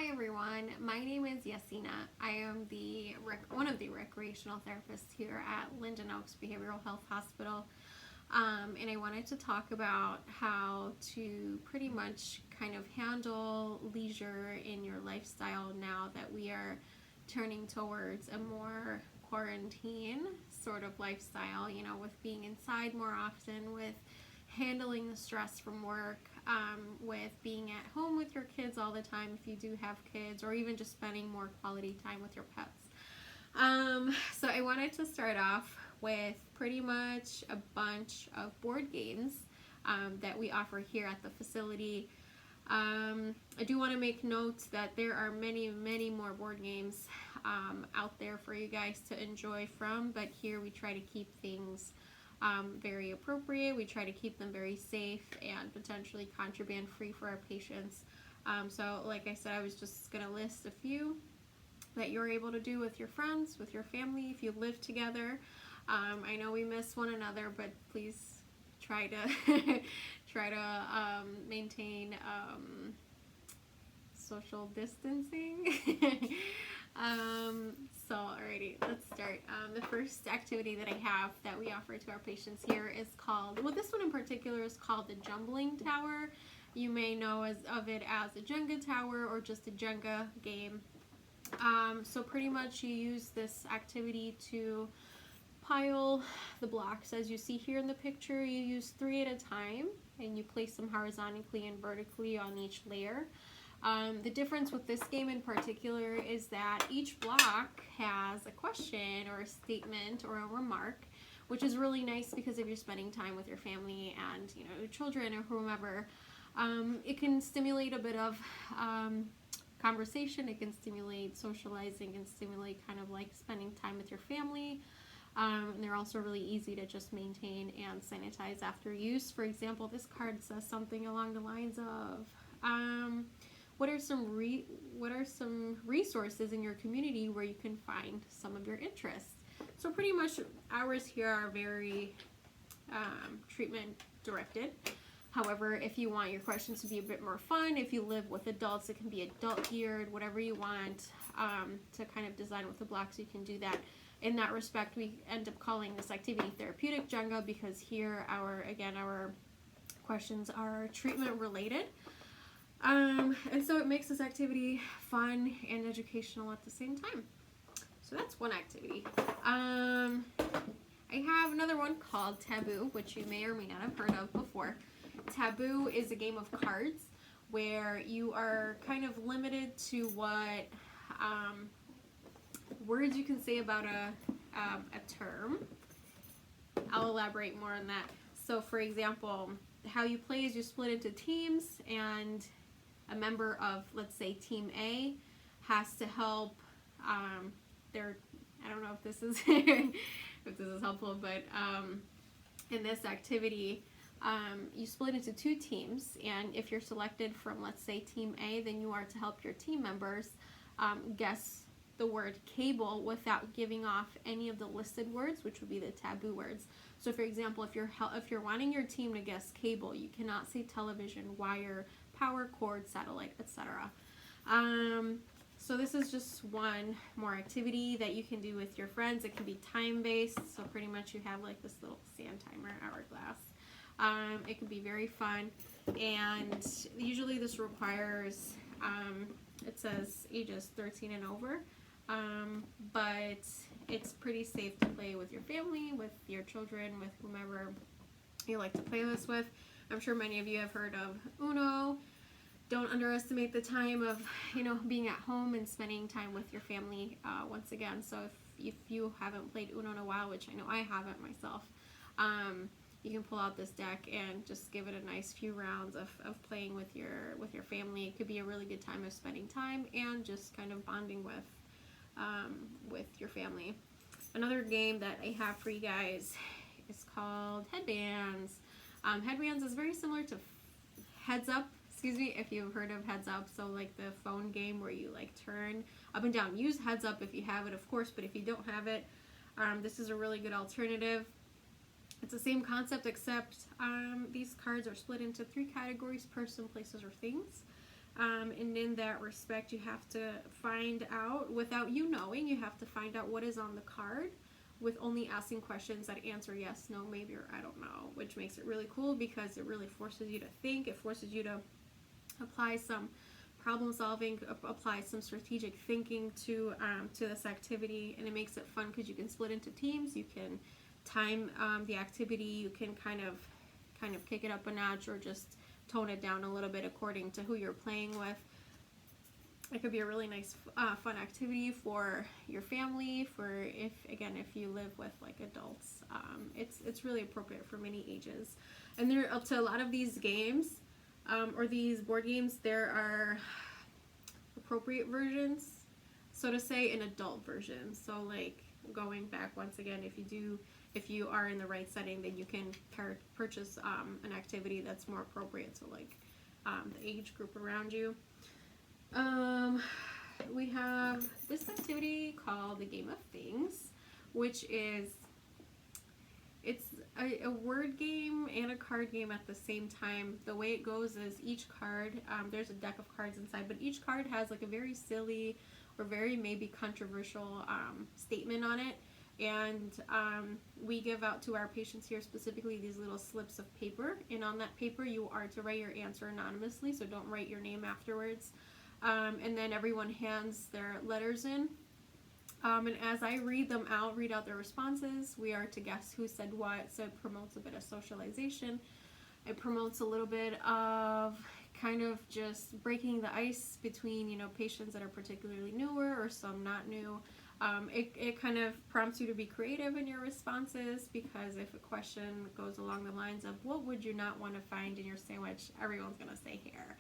Hi everyone, my name is Yasina. I am one of the recreational therapists here at Linden Oaks Behavioral Health Hospital. And I wanted to talk about how to pretty much kind of handle leisure in your lifestyle now that we are turning towards a more quarantine sort of lifestyle, with being inside more often, with handling the stress from work, with being at home with your kids all the time if you do have kids, or even just spending more quality time with your pets. So I wanted to start off with pretty much a bunch of board games that we offer here at the facility. I do want to make note that there are many, many more board games out there for you guys to enjoy from, but here we try to keep things very appropriate. We try to keep them very safe and potentially contraband free for our patients. So like I said, I was just going to list a few that you're able to do with your friends, with your family, if you live together. I know we miss one another, but please try to maintain social distancing. So alrighty, let's start. The first activity that I have that we offer to our patients here is called, well, this one in particular is called the Jumbling Tower. You may know of it as a Jenga tower or just a Jenga game. So pretty much you use this activity to pile the blocks. As you see here in the picture, you use 3 at a time and you place them horizontally and vertically on each layer. The difference with this game in particular is that each block has a question or a statement or a remark, which is really nice because if you're spending time with your family and your children or whomever, it can stimulate a bit of conversation. It can stimulate socializing and stimulate kind of like spending time with your family. They're also really easy to just maintain and sanitize after use. For example, this card says something along the lines of, what are some resources in your community where you can find some of your interests? So pretty much ours here are very treatment directed. However, if you want your questions to be a bit more fun, if you live with adults, it can be adult geared, whatever you want to kind of design with the blocks, you can do that. In that respect, we end up calling this activity therapeutic Jenga because here our questions are treatment related. And so it makes this activity fun and educational at the same time. So that's one activity. I have another one called Taboo, which you may or may not have heard of before. Taboo is a game of cards where you are kind of limited to what words you can say about a term. I'll elaborate more on that. So for example, how you play is you split into teams, and a member of, let's say, Team A has to help I don't know if this is if this is helpful, but in this activity, you split into 2 teams, and if you're selected from, let's say, Team A, then you are to help your team members guess the word cable without giving off any of the listed words, which would be the taboo words. So for example, if you're wanting your team to guess cable, you cannot say television, wire, power cord, satellite, etc. So this is just one more activity that you can do with your friends. It can be time-based, so pretty much you have like this little sand timer hourglass. It can be very fun, and usually this requires, it says ages 13 and over, but it's pretty safe to play with your family, with your children, with whomever you like to play this with. I'm sure many of you have heard of Uno. Don't underestimate the time of being at home and spending time with your family once again. So if you haven't played Uno in a while, which I know I haven't myself, you can pull out this deck and just give it a nice few rounds of playing with your family. It could be a really good time of spending time and just kind of bonding with your family. Another game that I have for you guys is called Headbands. Headbands is very similar to Heads Up, if you've heard of Heads Up. So like the phone game where you like turn up and down. Use Heads Up if you have it, of course, but if you don't have it, this is a really good alternative. It's the same concept, except these cards are split into 3 categories: person, places, or things. And in that respect, you have to find out, without you knowing, you have to find out what is on the card with only asking questions that answer yes, no, maybe, or I don't know, which makes it really cool because it really forces you to think. It forces you to apply some problem solving, apply some strategic thinking to this activity, and it makes it fun because you can split into teams, you can time the activity, you can kind of kick it up a notch or just tone it down a little bit according to who you're playing with. It could be a really nice fun activity for your family, for if you live with like adults. It's really appropriate for many ages, and there up to a lot of these games or these board games, there are appropriate versions, so to say, and adult versions. So like going back once again, if you are in the right setting, then you can purchase an activity that's more appropriate to like the age group around you. We have this activity called the Game of Things, which is a word game and a card game at the same time. The way it goes is each card, there's a deck of cards inside, but each card has like a very silly or very maybe controversial statement on it. And we give out to our patients here specifically these little slips of paper, and on that paper you are to write your answer anonymously, so don't write your name afterwards. And then everyone hands their letters in. And as I read out their responses, we are to guess who said what, so it promotes a bit of socialization. It promotes a little bit of kind of just breaking the ice between, patients that are particularly newer or some not new. It kind of prompts you to be creative in your responses, because if a question goes along the lines of what would you not want to find in your sandwich, everyone's going to say hair.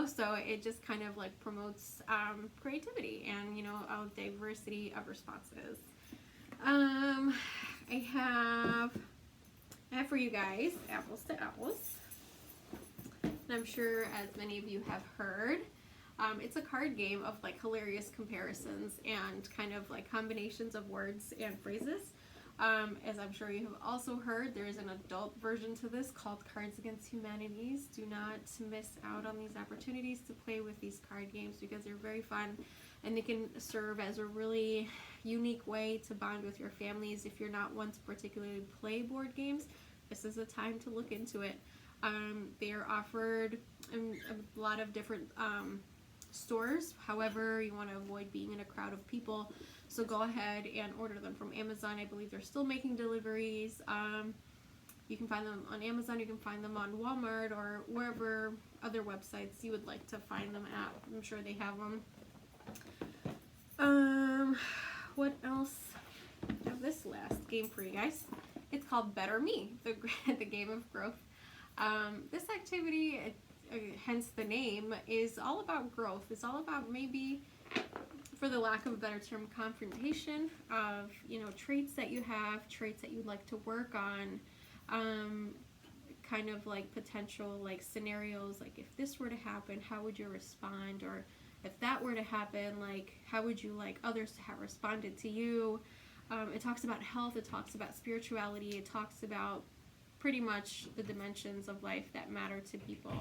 So it just kind of like promotes creativity and, a diversity of responses. I have for you guys Apples to Apples. And I'm sure as many of you have heard, it's a card game of like hilarious comparisons and kind of like combinations of words and phrases. As I'm sure you have also heard, there is an adult version to this called Cards Against Humanities. Do not miss out on these opportunities to play with these card games because they're very fun and they can serve as a really unique way to bond with your families. If you're not one to particularly play board games, this is a time to look into it. They are offered in a lot of different stores. However, you want to avoid being in a crowd of people, so go ahead and order them from Amazon. I believe they're still making deliveries. You can find them on Amazon, you can find them on Walmart or wherever other websites you would like to find them at. I'm sure they have them. What else? I have this last game for you guys. It's called Better Me, the game of growth. This activity, hence the name, is all about growth. It's all about, maybe, for the lack of a better term, confrontation of, traits that you have, traits that you'd like to work on, kind of like potential like scenarios, like if this were to happen, how would you respond? Or if that were to happen, like how would you like others to have responded to you? It talks about health, it talks about spirituality, it talks about pretty much the dimensions of life that matter to people,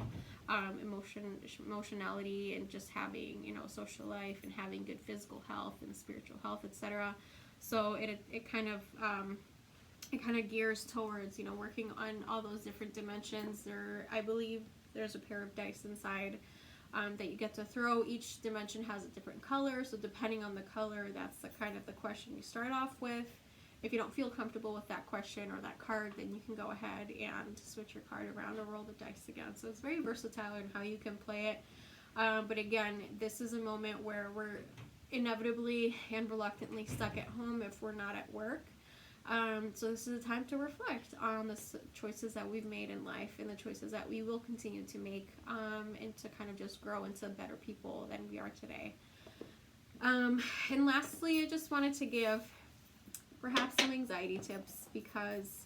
emotionality, and just having, social life and having good physical health and spiritual health, etc. So it kind of gears towards, working on all those different dimensions. I believe there's a pair of dice inside that you get to throw. Each dimension has a different color, so depending on the color, that's the kind of the question you start off with. If you don't feel comfortable with that question or that card, then you can go ahead and switch your card around or roll the dice again. So it's very versatile in how you can play it. But again, this is a moment where we're inevitably and reluctantly stuck at home if we're not at work. So this is a time to reflect on the choices that we've made in life and the choices that we will continue to make, and to kind of just grow into better people than we are today. And lastly, I just wanted to give perhaps some anxiety tips, because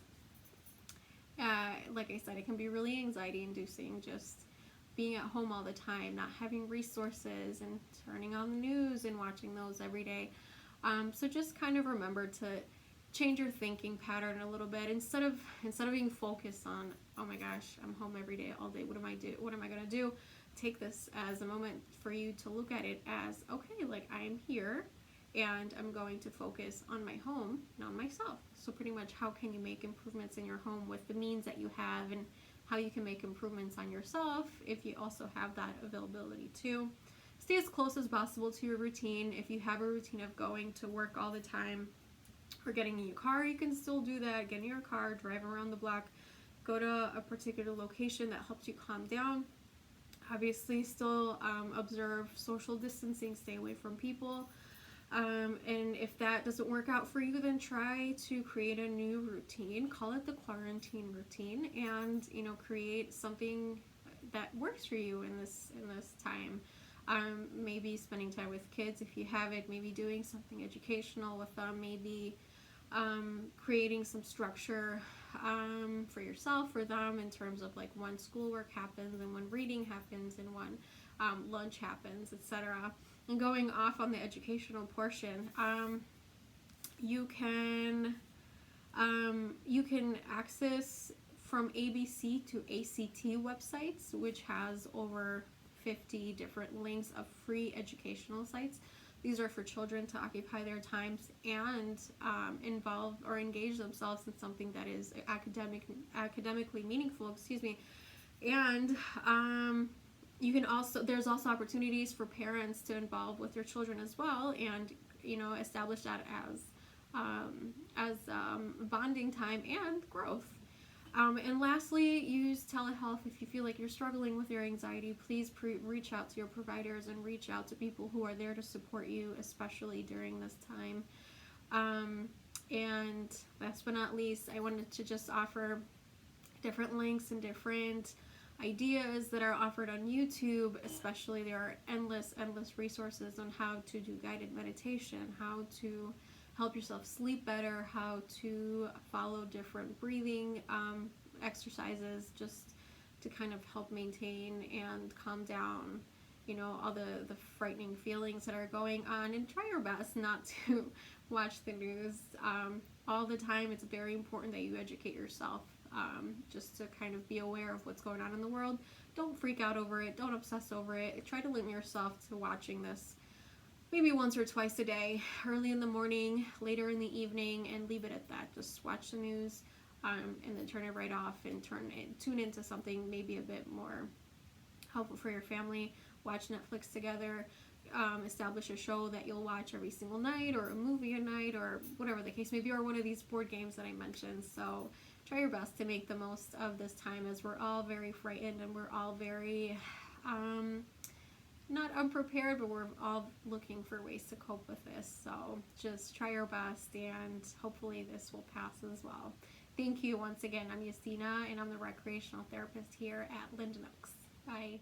like I said, it can be really anxiety inducing just being at home all the time, not having resources, and turning on the news and watching those every day. So just kind of remember to change your thinking pattern a little bit. Instead of being focused on, oh my gosh, I'm home every day, all day, what am I going to do? take this as a moment for you to look at it as, okay, like I'm here and I'm going to focus on my home, not on myself. So pretty much how can you make improvements in your home with the means that you have, and how you can make improvements on yourself if you also have that availability too. Stay as close as possible to your routine. If you have a routine of going to work all the time or getting in your car, you can still do that. Get in your car, drive around the block, go to a particular location that helps you calm down. Obviously, still observe social distancing, stay away from people. And if that doesn't work out for you, then try to create a new routine. Call it the quarantine routine, and create something that works for you in this time. Maybe spending time with kids if you have it. Maybe doing something educational with them. Maybe creating some structure for yourself, for them, in terms of like when schoolwork happens and when reading happens and when lunch happens, etc. And going off on the educational portion, you can access from ABC to ACT websites, which has over 50 different links of free educational sites. These are for children to occupy their times and involve or engage themselves in something that is academically meaningful. And you can also, there's also opportunities for parents to involve with their children as well, and establish that as bonding time and growth. And lastly, use telehealth. If you feel like you're struggling with your anxiety, please reach out to your providers and reach out to people who are there to support you, especially during this time. And last but not least, I wanted to just offer different links and different ideas that are offered on YouTube. Especially, there are endless resources on how to do guided meditation, how to help yourself sleep better, how to follow different breathing exercises, just to kind of help maintain and calm down all the frightening feelings that are going on. And try your best not to watch the news all the time. It's very important that you educate yourself, just to kind of be aware of what's going on in the world. Don't freak out over it. Don't obsess over it. Try to limit yourself to watching this maybe once or twice a day, early in the morning, later in the evening, and leave it at that. Just watch the news, and then turn it right off, and tune into something maybe a bit more helpful for your family. Watch Netflix together. Establish a show that you'll watch every single night, or a movie a night, or whatever the case may be, or one of these board games that I mentioned. So try your best to make the most of this time, as we're all very frightened and we're all very not unprepared, but we're all looking for ways to cope with this. So just try your best, and hopefully this will pass as well. Thank you once again. I'm Justina, and I'm the recreational therapist here at Linden Oaks. Bye.